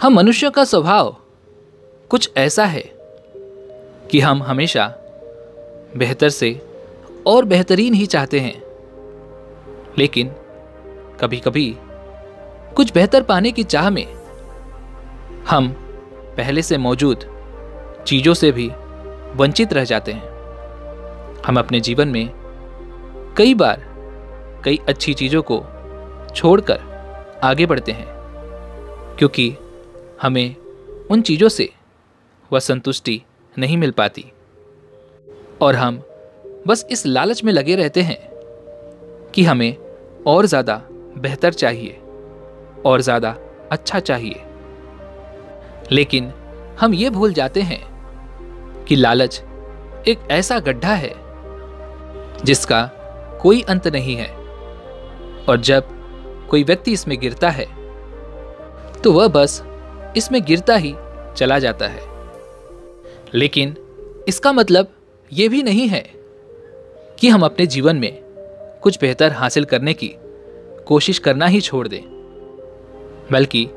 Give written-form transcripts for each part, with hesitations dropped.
हम मनुष्यों का स्वभाव कुछ ऐसा है कि हम हमेशा बेहतर से और बेहतरीन ही चाहते हैं, लेकिन कभी कभी कुछ बेहतर पाने की चाह में हम पहले से मौजूद चीज़ों से भी वंचित रह जाते हैं। हम अपने जीवन में कई बार कई अच्छी चीज़ों को छोड़कर आगे बढ़ते हैं, क्योंकि हमें उन चीज़ों से वह संतुष्टि नहीं मिल पाती और हम बस इस लालच में लगे रहते हैं कि हमें और ज़्यादा बेहतर चाहिए और ज़्यादा अच्छा चाहिए। लेकिन हम ये भूल जाते हैं कि लालच एक ऐसा गड्ढा है जिसका कोई अंत नहीं है, और जब कोई व्यक्ति इसमें गिरता है तो वह बस इसमें गिरता ही चला जाता है। लेकिन इसका मतलब ये भी नहीं है कि हम अपने जीवन में कुछ बेहतर हासिल करने की कोशिश करना ही छोड़ दें, बल्कि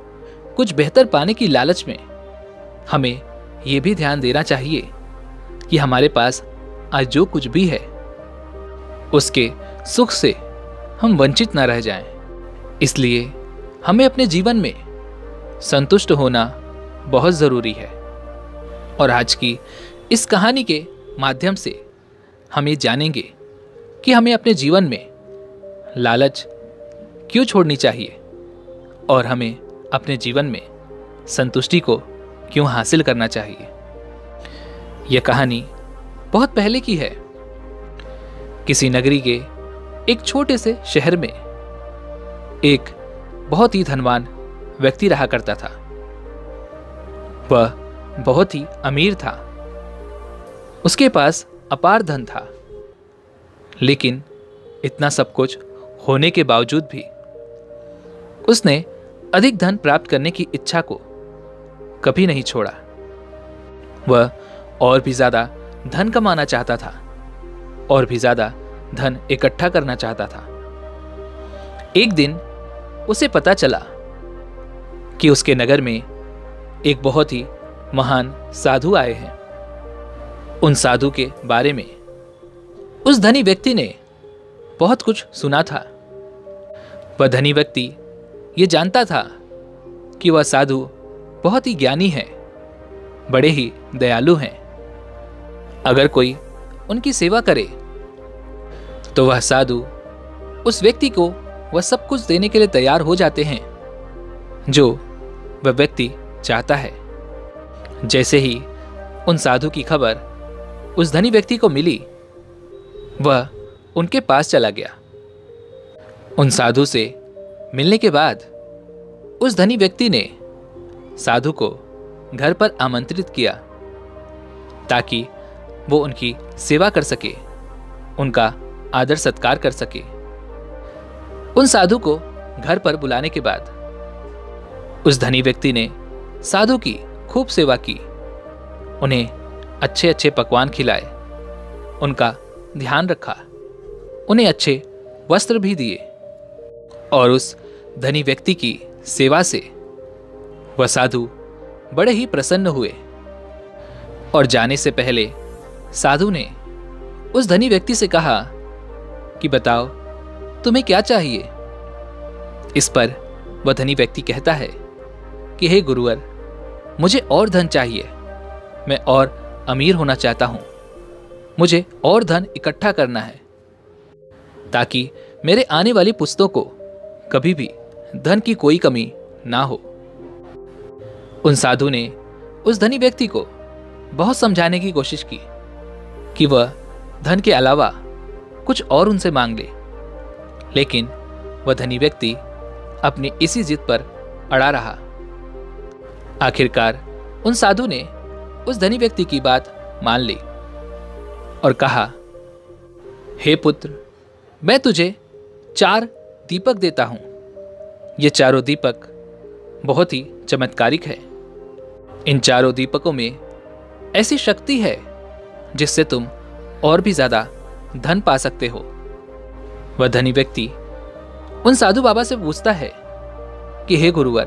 कुछ बेहतर पाने की लालच में हमें यह भी ध्यान देना चाहिए कि हमारे पास आज जो कुछ भी है उसके सुख से हम वंचित ना रह जाएं। इसलिए हमें अपने जीवन में संतुष्ट होना बहुत ज़रूरी है। और आज की इस कहानी के माध्यम से हम ये जानेंगे कि हमें अपने जीवन में लालच क्यों छोड़नी चाहिए और हमें अपने जीवन में संतुष्टि को क्यों हासिल करना चाहिए। यह कहानी बहुत पहले की है। किसी नगरी के एक छोटे से शहर में एक बहुत ही धनवान व्यक्ति रहा करता था। वह बहुत ही अमीर था, उसके पास अपार धन था, लेकिन इतना सब कुछ होने के बावजूद भी उसने अधिक धन प्राप्त करने की इच्छा को कभी नहीं छोड़ा। वह और भी ज्यादा धन कमाना चाहता था और भी ज्यादा धन इकट्ठा करना चाहता था। एक दिन उसे पता चला कि उसके नगर में एक बहुत ही महान साधु आए हैं। उन साधु के बारे में उस धनी व्यक्ति ने बहुत कुछ सुना था। वह धनी व्यक्ति ये जानता था कि वह साधु बहुत ही ज्ञानी है, बड़े ही दयालु हैं। अगर कोई उनकी सेवा करे तो वह साधु उस व्यक्ति को वह सब कुछ देने के लिए तैयार हो जाते हैं जो वह व्यक्ति चाहता है। जैसे ही उन साधु की खबर उस धनी व्यक्ति को मिली, वह उनके पास चला गया। उन साधु से मिलने के बाद उस धनी व्यक्ति ने साधु को घर पर आमंत्रित किया ताकि वो उनकी सेवा कर सके, उनका आदर सत्कार कर सके। उन साधु को घर पर बुलाने के बाद उस धनी व्यक्ति ने साधु की खूब सेवा की, उन्हें अच्छे अच्छे पकवान खिलाए, उनका ध्यान रखा, उन्हें अच्छे वस्त्र भी दिए। और उस धनी व्यक्ति की सेवा से वह साधु बड़े ही प्रसन्न हुए। और जाने से पहले साधु ने उस धनी व्यक्ति से कहा कि बताओ तुम्हें क्या चाहिए। इस पर वह धनी व्यक्ति कहता है कि हे गुरुवर, मुझे और धन चाहिए, मैं और अमीर होना चाहता हूं, मुझे और धन इकट्ठा करना है ताकि मेरे आने वाली पुश्तों को कभी भी धन की कोई कमी ना हो। उन साधु ने उस धनी व्यक्ति को बहुत समझाने की कोशिश की कि वह धन के अलावा कुछ और उनसे मांग ले, लेकिन वह धनी व्यक्ति अपनी इसी जिद पर अड़ा रहा। आखिरकार उन साधु ने उस धनी व्यक्ति की बात मान ली और कहा, हे पुत्र, मैं तुझे 4 दीपक देता हूं। ये चारों दीपक बहुत ही चमत्कारिक है। इन चारों दीपकों में ऐसी शक्ति है जिससे तुम और भी ज्यादा धन पा सकते हो। वह धनी व्यक्ति उन साधु बाबा से पूछता है कि हे गुरुवर,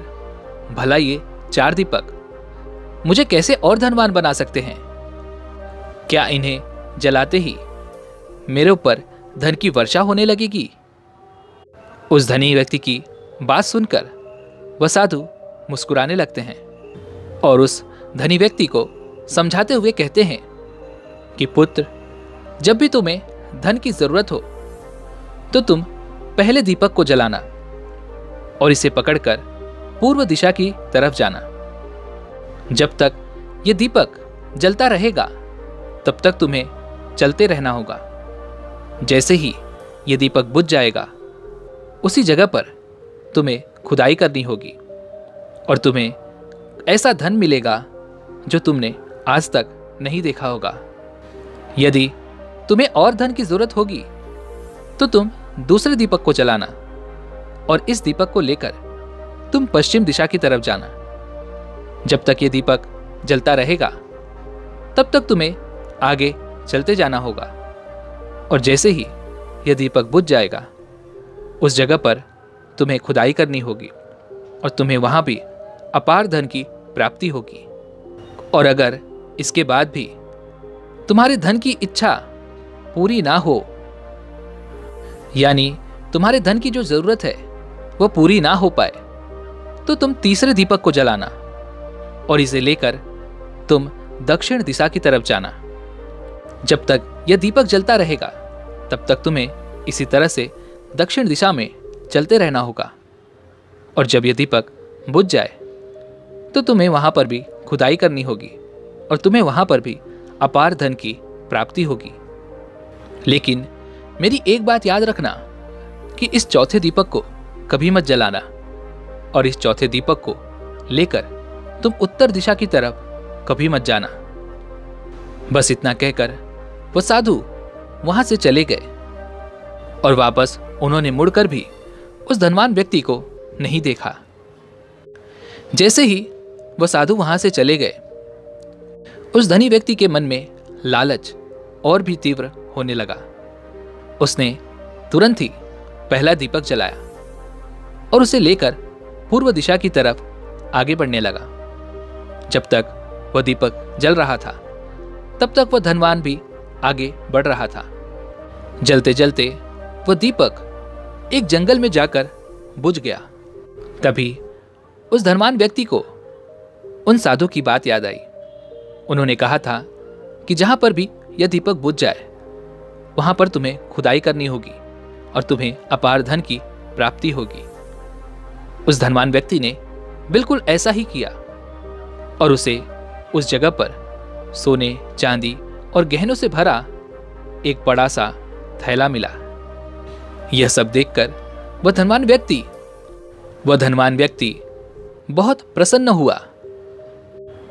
भला ये 4 दीपक मुझे कैसे और धनवान बना सकते हैं? क्या इन्हें जलाते ही मेरे ऊपर धन की वर्षा होने लगेगी? उस धनी व्यक्ति की बात सुनकर वह साधु मुस्कुराने लगते हैं और उस धनी व्यक्ति को समझाते हुए कहते हैं कि पुत्र, जब भी तुम्हें धन की जरूरत हो तो तुम पहले दीपक को जलाना और इसे पकड़कर पूर्व दिशा की तरफ जाना। जब तक यह दीपक जलता रहेगा तब तक तुम्हें चलते रहना होगा। जैसे ही यह दीपक बुझ जाएगा उसी जगह पर तुम्हें खुदाई करनी होगी और तुम्हें ऐसा धन मिलेगा जो तुमने आज तक नहीं देखा होगा। यदि तुम्हें और धन की जरूरत होगी तो तुम दूसरे दीपक को जलाना और इस दीपक को लेकर तुम पश्चिम दिशा की तरफ जाना। जब तक ये दीपक जलता रहेगा तब तक तुम्हें आगे चलते जाना होगा और जैसे ही यह दीपक बुझ जाएगा उस जगह पर तुम्हें खुदाई करनी होगी और तुम्हें वहां भी अपार धन की प्राप्ति होगी। और अगर इसके बाद भी तुम्हारे धन की इच्छा पूरी ना हो, यानी तुम्हारे धन की जो जरूरत है वह पूरी ना हो पाए, तो तुम तीसरे दीपक को जलाना और इसे लेकर तुम दक्षिण दिशा की तरफ जाना। जब तक यह दीपक जलता रहेगा तब तक तुम्हें इसी तरह से दक्षिण दिशा में चलते रहना होगा और जब यह दीपक बुझ जाए तो तुम्हें वहां पर भी खुदाई करनी होगी और तुम्हें वहां पर भी अपार धन की प्राप्ति होगी। लेकिन मेरी एक बात याद रखना कि इस चौथे दीपक को कभी मत जलाना और इस चौथे दीपक को लेकर तुम उत्तर दिशा की तरफ कभी मत जाना। बस इतना कहकर वह साधु वहां से चले गए और वापस उन्होंने मुड़कर भी उस धनवान व्यक्ति को नहीं देखा। जैसे ही वह साधु वहां से चले गए उस धनी व्यक्ति के मन में लालच और भी तीव्र होने लगा। उसने तुरंत ही पहला दीपक जलाया और उसे लेकर पूर्व दिशा की तरफ आगे बढ़ने लगा। जब तक वह दीपक जल रहा था तब तक वह धनवान भी आगे बढ़ रहा था। जलते जलते वह दीपक एक जंगल में जाकर बुझ गया। तभी उस धनवान व्यक्ति को उन साधु की बात याद आई। उन्होंने कहा था कि जहां पर भी यह दीपक बुझ जाए वहां पर तुम्हें खुदाई करनी होगी और तुम्हें अपार धन की प्राप्ति होगी। उस धनवान व्यक्ति ने बिल्कुल ऐसा ही किया और उसे उस जगह पर सोने, चांदी और गहनों से भरा एक बड़ा सा थैला मिला। यह सब देखकर वह धनवान व्यक्ति बहुत प्रसन्न हुआ।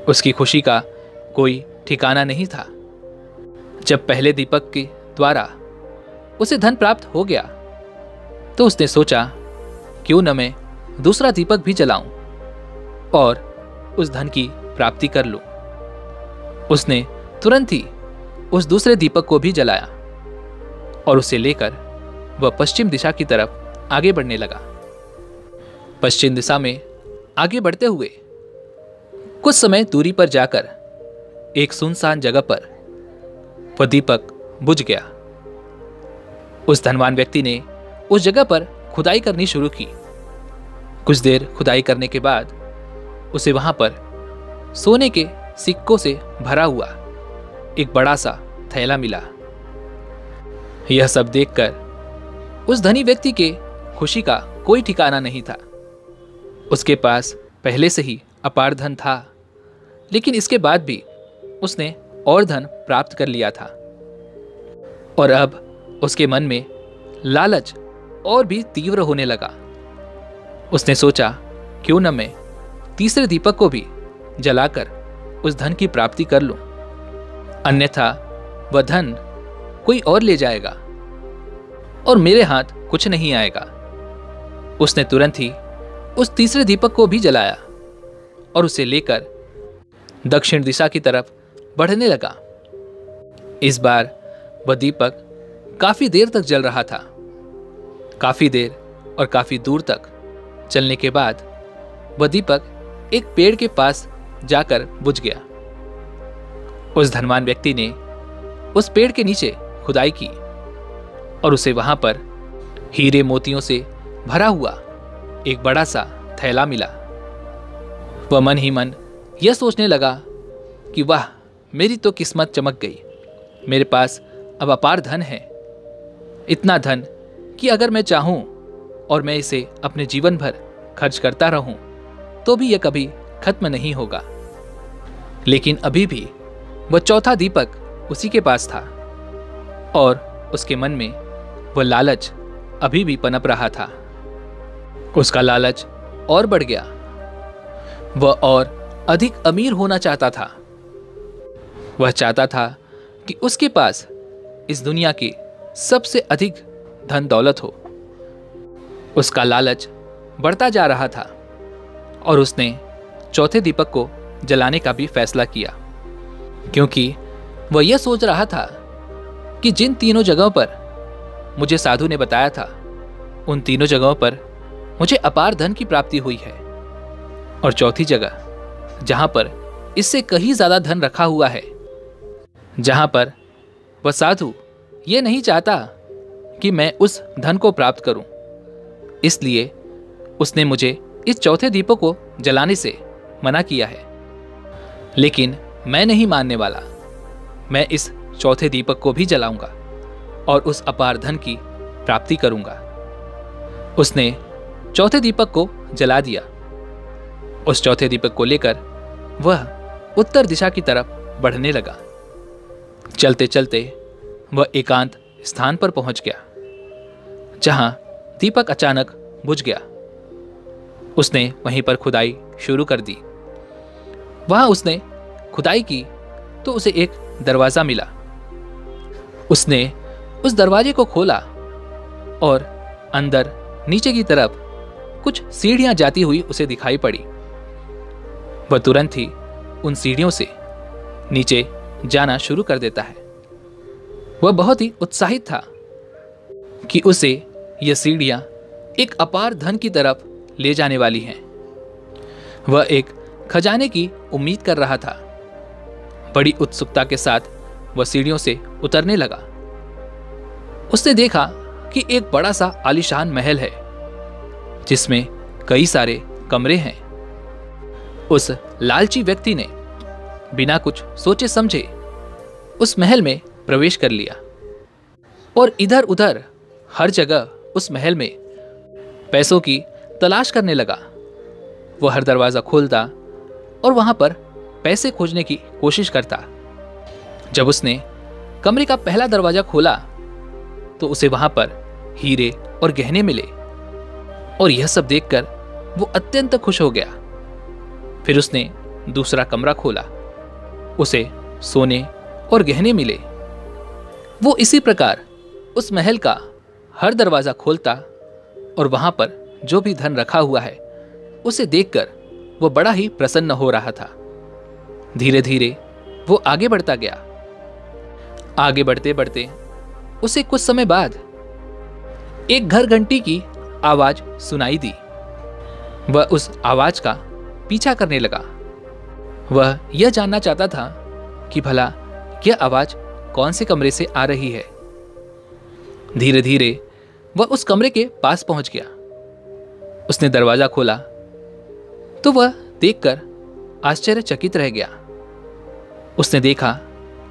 उसकी खुशी का कोई ठिकाना नहीं था। जब पहले दीपक के द्वारा उसे धन प्राप्त हो गया तो उसने सोचा, क्यों न मैं दूसरा दीपक भी जलाऊं और उस धन की प्राप्ति कर लूं। उसने तुरंत ही उस दूसरे दीपक को भी जलाया और उसे लेकर वह पश्चिम दिशा की तरफ आगे बढ़ने लगा। पश्चिम दिशा में आगे बढ़ते हुए कुछ समय दूरी पर जाकर एक सुनसान जगह पर वह दीपक बुझ गया। उस धनवान व्यक्ति ने उस जगह पर खुदाई करनी शुरू की। कुछ देर खुदाई करने के बाद उसे वहां पर सोने के सिक्कों से भरा हुआ एक बड़ा सा थैला मिला। यह सब देखकर उस धनी व्यक्ति के खुशी का कोई ठिकाना नहीं था। उसके पास पहले से ही अपार धन था, लेकिन इसके बाद भी उसने और धन प्राप्त कर लिया था और अब उसके मन में लालच और भी तीव्र होने लगा। उसने सोचा, क्यों न मैं तीसरे दीपक को भी जलाकर उस धन की प्राप्ति कर लूं, अन्यथा वह धन कोई और ले जाएगा और मेरे हाथ कुछ नहीं आएगा। उसने तुरंत ही उस तीसरे दीपक को भी जलाया और उसे लेकर दक्षिण दिशा की तरफ बढ़ने लगा। इस बार वह दीपक काफी देर तक जल रहा था। काफी देर और काफी दूर तक चलने के बाद वह दीपक एक पेड़ के पास जाकर बुझ गया। उस धनवान व्यक्ति ने उस पेड़ के नीचे खुदाई की और उसे वहां पर हीरे मोतियों से भरा हुआ एक बड़ा सा थैला मिला। वह मन ही मन यह सोचने लगा कि वाह, मेरी तो किस्मत चमक गई। मेरे पास अब अपार धन है, इतना धन कि अगर मैं चाहूं और मैं इसे अपने जीवन भर खर्च करता रहूं तो भी यह कभी खत्म नहीं होगा। लेकिन अभी भी वह चौथा दीपक उसी के पास था और उसके मन में वह लालच अभी भी पनप रहा था। उसका लालच और बढ़ गया। वह और अधिक अमीर होना चाहता था। वह चाहता था कि उसके पास इस दुनिया की सबसे अधिक धन दौलत हो। उसका लालच बढ़ता जा रहा था और उसने चौथे दीपक को जलाने का भी फैसला किया, क्योंकि वह यह सोच रहा था कि जिन तीनों जगहों पर मुझे साधु ने बताया था, उन तीनों जगहों पर मुझे अपार धन की प्राप्ति हुई है और चौथी जगह जहां पर इससे कहीं ज्यादा धन रखा हुआ है, जहां पर वह साधु यह नहीं चाहता कि मैं उस धन को प्राप्त करूं, इसलिए उसने मुझे इस चौथे दीपक को जलाने से मना किया है। लेकिन मैं नहीं मानने वाला। मैं इस चौथे दीपक को भी जलाऊंगा और उस अपार धन की प्राप्ति करूंगा। उसने चौथे दीपक को जला दिया। उस चौथे दीपक को लेकर वह उत्तर दिशा की तरफ बढ़ने लगा। चलते चलते वह एकांत स्थान पर पहुंच गया, जहां दीपक अचानक बुझ गया। उसने वहीं पर खुदाई शुरू कर दी। वहां उसने खुदाई की तो उसे एक दरवाजा मिला। उसने उस दरवाजे को खोला और अंदर नीचे की तरफ कुछ सीढ़ियां जाती हुई उसे दिखाई पड़ी। वह तुरंत ही उन सीढ़ियों से नीचे जाना शुरू कर देता है। वह बहुत ही उत्साहित था कि उसे यह सीढ़ियां एक अपार धन की तरफ ले जाने वाली हैं। वह एक खजाने की उम्मीद कर रहा था। बड़ी उत्सुकता के साथ वह सीढ़ियों से उतरने लगा। उसने देखा कि एक बड़ा सा आलीशान महल है, जिसमें कई सारे कमरे हैं। उस लालची व्यक्ति ने बिना कुछ सोचे समझे उस महल में प्रवेश कर लिया और इधर उधर हर जगह उस महल में पैसों की तलाश करने लगा। वह हर दरवाजा खोलता और वहां पर पैसे खोजने की कोशिश करता। जब उसने कमरे का पहला दरवाजा खोला तो उसे वहां पर हीरे और गहने मिले और यह सब देखकर वो अत्यंत खुश हो गया। फिर उसने दूसरा कमरा खोला, उसे सोने और गहने मिले। वो इसी प्रकार उस महल का हर दरवाजा खोलता और वहां पर जो भी धन रखा हुआ है उसे देखकर वो बड़ा ही प्रसन्न हो रहा था। धीरे धीरे वो आगे बढ़ता गया। आगे बढ़ते बढ़ते उसे कुछ समय बाद एक घर घंटी की आवाज सुनाई दी। वह उस आवाज का पीछा करने लगा। वह यह जानना चाहता था कि भला यह आवाज कौन से कमरे से आ रही है। धीरे धीरे वह उस कमरे के पास पहुंच गया। उसने दरवाजा खोला तो वह देखकर आश्चर्यचकित रह गया। उसने देखा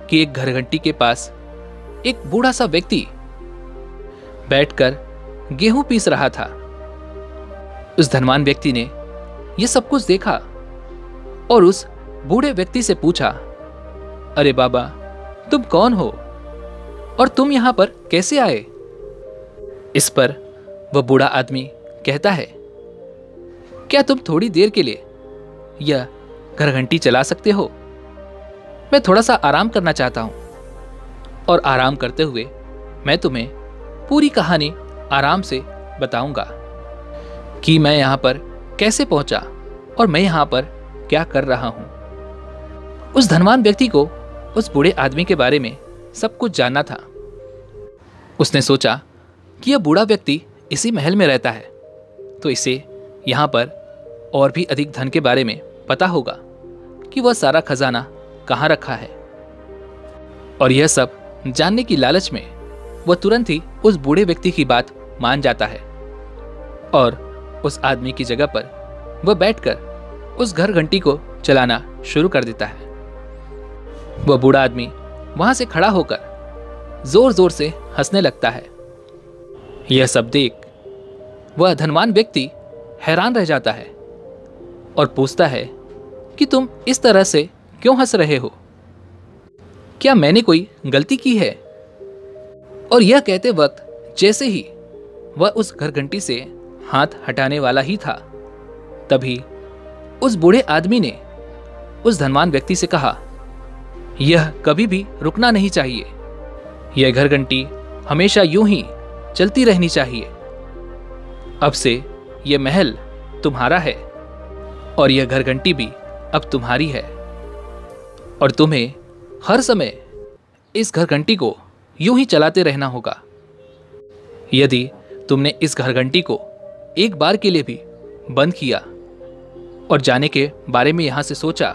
कि एक घरघंटी के पास एक बूढ़ा सा व्यक्ति बैठकर गेहूं पीस रहा था। उस धनवान व्यक्ति ने यह सब कुछ देखा और उस बूढ़े व्यक्ति से पूछा, अरे बाबा, तुम कौन हो और तुम यहां पर कैसे आए? इस पर वह बूढ़ा आदमी कहता है, क्या तुम थोड़ी देर के लिए यह घरघंटी चला सकते हो? मैं थोड़ा सा आराम करना चाहता हूं और आराम करते हुए मैं तुम्हें पूरी कहानी आराम से बताऊंगा कि मैं यहां पर कैसे पहुंचा और मैं यहां पर क्या कर रहा हूं। उस धनवान व्यक्ति को उस बूढ़े आदमी के बारे में सब कुछ जानना था। उसने सोचा कि यह बूढ़ा व्यक्ति इसी महल में रहता है, तो इसे यहां पर और भी अधिक धन के बारे में पता होगा कि वह सारा खजाना कहाँ रखा है। और यह सब जानने की लालच में वह तुरंत ही उस बूढ़े व्यक्ति की बात मान जाता है और उस आदमी की जगह पर वह बैठकर उस घर घंटी को चलाना शुरू कर देता है। वह बूढ़ा आदमी वहां से खड़ा होकर जोर जोर से हंसने लगता है। यह सब देख वह धनवान व्यक्ति हैरान रह जाता है और पूछता है कि तुम इस तरह से क्यों हंस रहे हो? क्या मैंने कोई गलती की है? और यह कहते वक्त जैसे ही वह उस घर घंटी से हाथ हटाने वाला ही था, तभी उस बूढ़े आदमी ने उस धनवान व्यक्ति से कहा, यह कभी भी रुकना नहीं चाहिए। यह घर घंटी हमेशा यूं ही चलती रहनी चाहिए। अब से यह महल तुम्हारा है और यह घर घंटी भी अब तुम्हारी है और तुम्हें हर समय इस घर घंटी को यूं ही चलाते रहना होगा। यदि तुमने इस घर घंटी को एक बार के लिए भी बंद किया और जाने के बारे में यहां से सोचा,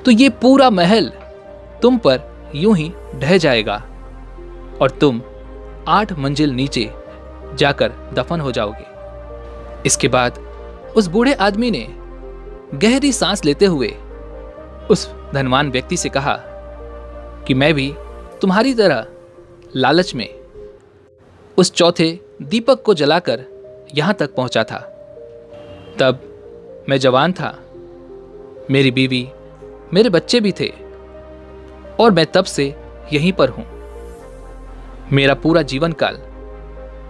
तो ये पूरा महल तुम पर यूं ही ढह जाएगा और तुम 8 मंजिल नीचे जाकर दफन हो जाओगे। इसके बाद उस बूढ़े आदमी ने गहरी सांस लेते हुए उस धनवान व्यक्ति से कहा कि मैं भी तुम्हारी तरह लालच में उस चौथे दीपक को जलाकर यहां तक पहुंचा था। तब मैं जवान था, मेरी बीवी, मेरे बच्चे भी थे और मैं तब से यहीं पर हूं। मेरा पूरा जीवन काल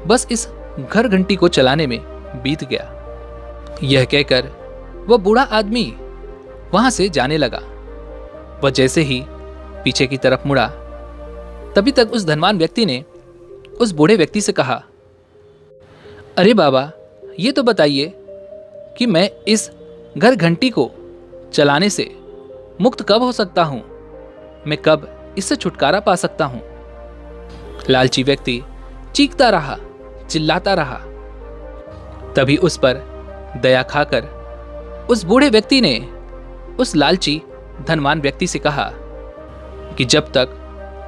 बस इस घर घंटी को चलाने में बीत गया। यह कहकर वह बूढ़ा आदमी वहां से जाने लगा। वह जैसे ही पीछे की तरफ मुड़ा, तभी तक उस धनवान व्यक्ति ने उस बूढ़े व्यक्ति से कहा, अरे बाबा, ये तो बताइए कि मैं इस घर घंटी को चलाने से मुक्त कब हो सकता हूं? मैं कब इससे छुटकारा पा सकता हूं? लालची व्यक्ति चीखता रहा, चिल्लाता रहा। तभी उस पर दया खाकर उस बूढ़े व्यक्ति ने उस लालची धनवान व्यक्ति से कहा कि जब तक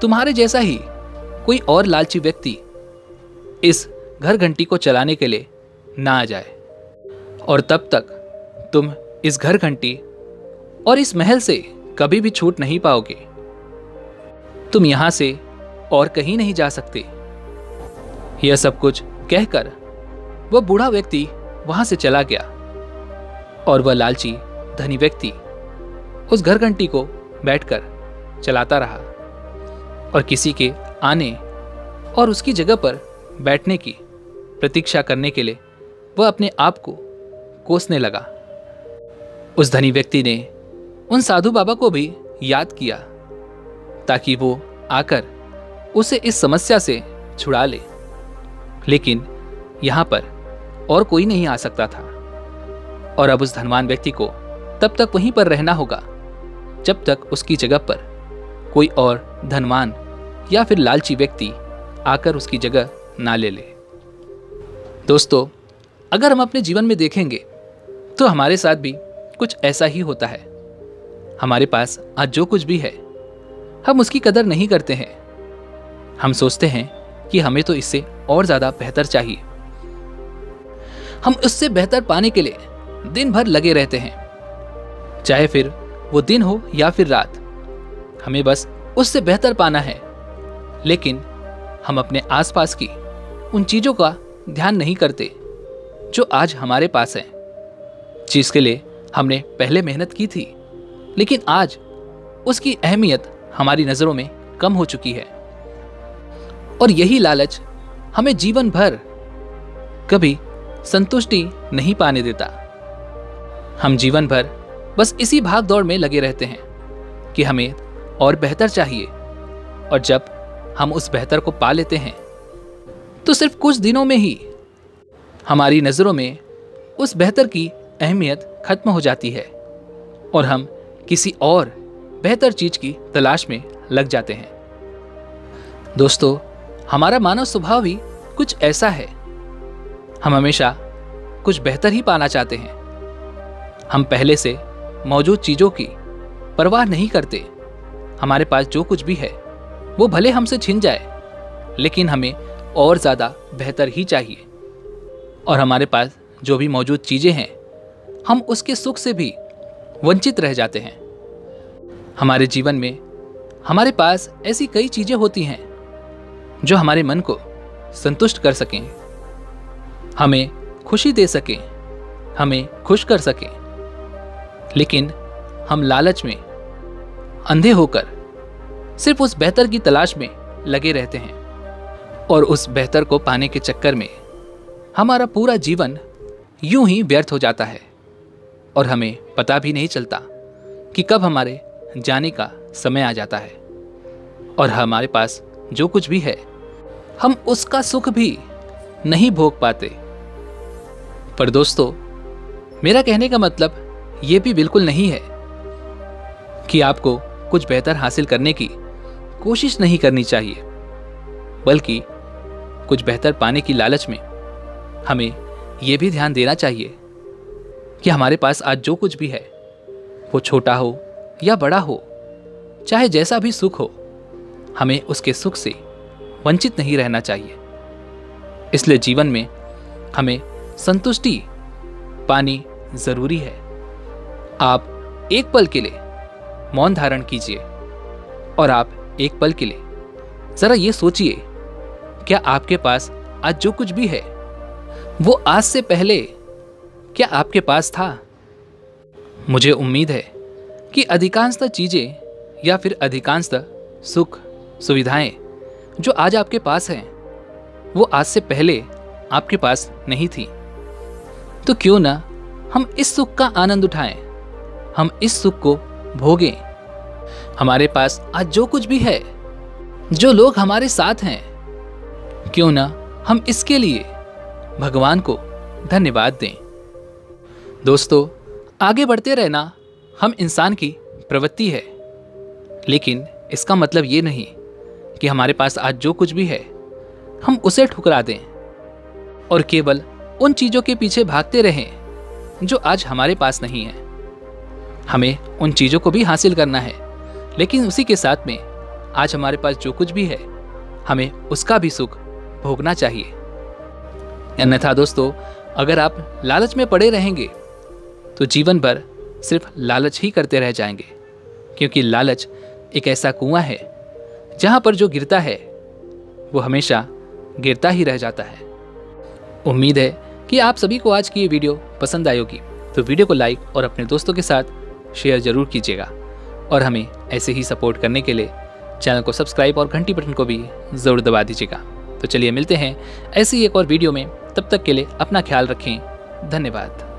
तुम्हारे जैसा ही कोई और लालची व्यक्ति इस घर घंटी को चलाने के लिए ना आ जाए, और तब तक तुम इस घर घंटी और इस महल से कभी भी छूट नहीं पाओगे। तुम यहां से और कहीं नहीं जा सकते। यह सब कुछ कहकर वह बूढ़ा व्यक्ति वहां से चला गया और वह लालची धनी व्यक्ति उस घर घंटी को बैठकर चलाता रहा और किसी के आने और उसकी जगह पर बैठने की प्रतीक्षा करने के लिए वह अपने आप को कोसने लगा। उस धनी व्यक्ति ने उन साधु बाबा को भी याद किया ताकि वो आकर उसे इस समस्या से छुड़ा ले, लेकिन यहां पर और कोई नहीं आ सकता था और अब उस धनवान व्यक्ति को तब तक वहीं पर रहना होगा जब तक उसकी जगह पर कोई और धनवान या फिर लालची व्यक्ति आकर उसकी जगह ना ले ले। दोस्तों, अगर हम अपने जीवन में देखेंगे तो हमारे साथ भी कुछ ऐसा ही होता है। हमारे पास आज जो कुछ भी है, हम उसकी कदर नहीं करते हैं। हम सोचते हैं कि हमें तो इससे और ज्यादा बेहतर चाहिए। हम उससे बेहतर पाने के लिए दिन भर लगे रहते हैं, चाहे फिर वो दिन हो या फिर रात। हमें बस उससे बेहतर पाना है, लेकिन हम अपने आसपास की उन चीजों का ध्यान नहीं करते जो आज हमारे पास है, जिसके लिए हमने पहले मेहनत की थी, लेकिन आज उसकी अहमियत हमारी नजरों में कम हो चुकी है। और यही लालच हमें जीवन भर कभी संतुष्टि नहीं पाने देता। हम जीवन भर बस इसी भाग दौड़ में लगे रहते हैं कि हमें और बेहतर चाहिए, और जब हम उस बेहतर को पा लेते हैं तो सिर्फ कुछ दिनों में ही हमारी नजरों में उस बेहतर की अहमियत खत्म हो जाती है और हम किसी और बेहतर चीज की तलाश में लग जाते हैं। दोस्तों, हमारा मानव स्वभाव भी कुछ ऐसा है। हम हमेशा कुछ बेहतर ही पाना चाहते हैं। हम पहले से मौजूद चीज़ों की परवाह नहीं करते। हमारे पास जो कुछ भी है वो भले हमसे छिन जाए, लेकिन हमें और ज़्यादा बेहतर ही चाहिए। और हमारे पास जो भी मौजूद चीज़ें हैं, हम उसके सुख से भी वंचित रह जाते हैं। हमारे जीवन में हमारे पास ऐसी कई चीज़ें होती हैं जो हमारे मन को संतुष्ट कर सकें, हमें खुशी दे सकें, हमें खुश कर सकें, लेकिन हम लालच में अंधे होकर सिर्फ उस बेहतर की तलाश में लगे रहते हैं और उस बेहतर को पाने के चक्कर में हमारा पूरा जीवन यूं ही व्यर्थ हो जाता है और हमें पता भी नहीं चलता कि कब हमारे जाने का समय आ जाता है और हमारे पास जो कुछ भी है हम उसका सुख भी नहीं भोग पाते। पर दोस्तों, मेरा कहने का मतलब ये भी बिल्कुल नहीं है कि आपको कुछ बेहतर हासिल करने की कोशिश नहीं करनी चाहिए, बल्कि कुछ बेहतर पाने की लालच में हमें यह भी ध्यान देना चाहिए कि हमारे पास आज जो कुछ भी है वो छोटा हो या बड़ा हो, चाहे जैसा भी सुख हो, हमें उसके सुख से वंचित नहीं रहना चाहिए। इसलिए जीवन में हमें संतुष्टि पानी जरूरी है। आप एक पल के लिए मौन धारण कीजिए और आप एक पल के लिए जरा ये सोचिए, क्या आपके पास आज जो कुछ भी है वो आज से पहले क्या आपके पास था? मुझे उम्मीद है कि अधिकांशतः चीजें या फिर अधिकांशतः सुख सुविधाएं जो आज आपके पास हैं वो आज से पहले आपके पास नहीं थी। तो क्यों ना हम इस सुख का आनंद उठाएं, हम इस सुख को भोगें। हमारे पास आज जो कुछ भी है, जो लोग हमारे साथ हैं, क्यों ना हम इसके लिए भगवान को धन्यवाद दें। दोस्तों, आगे बढ़ते रहना हम इंसान की प्रवृत्ति है, लेकिन इसका मतलब ये नहीं कि हमारे पास आज जो कुछ भी है हम उसे ठुकरा दें और केवल उन चीज़ों के पीछे भागते रहें जो आज हमारे पास नहीं है। हमें उन चीज़ों को भी हासिल करना है, लेकिन उसी के साथ में आज हमारे पास जो कुछ भी है हमें उसका भी सुख भोगना चाहिए। अन्यथा दोस्तों, अगर आप लालच में पड़े रहेंगे तो जीवन भर सिर्फ लालच ही करते रह जाएंगे, क्योंकि लालच एक ऐसा कुआं है जहां पर जो गिरता है वो हमेशा गिरता ही रह जाता है। उम्मीद है कि आप सभी को आज की ये वीडियो पसंद आई होगी, तो वीडियो को लाइक और अपने दोस्तों के साथ शेयर जरूर कीजिएगा और हमें ऐसे ही सपोर्ट करने के लिए चैनल को सब्सक्राइब और घंटी बटन को भी ज़रूर दबा दीजिएगा। तो चलिए मिलते हैं ऐसी एक और वीडियो में, तब तक के लिए अपना ख्याल रखें। धन्यवाद।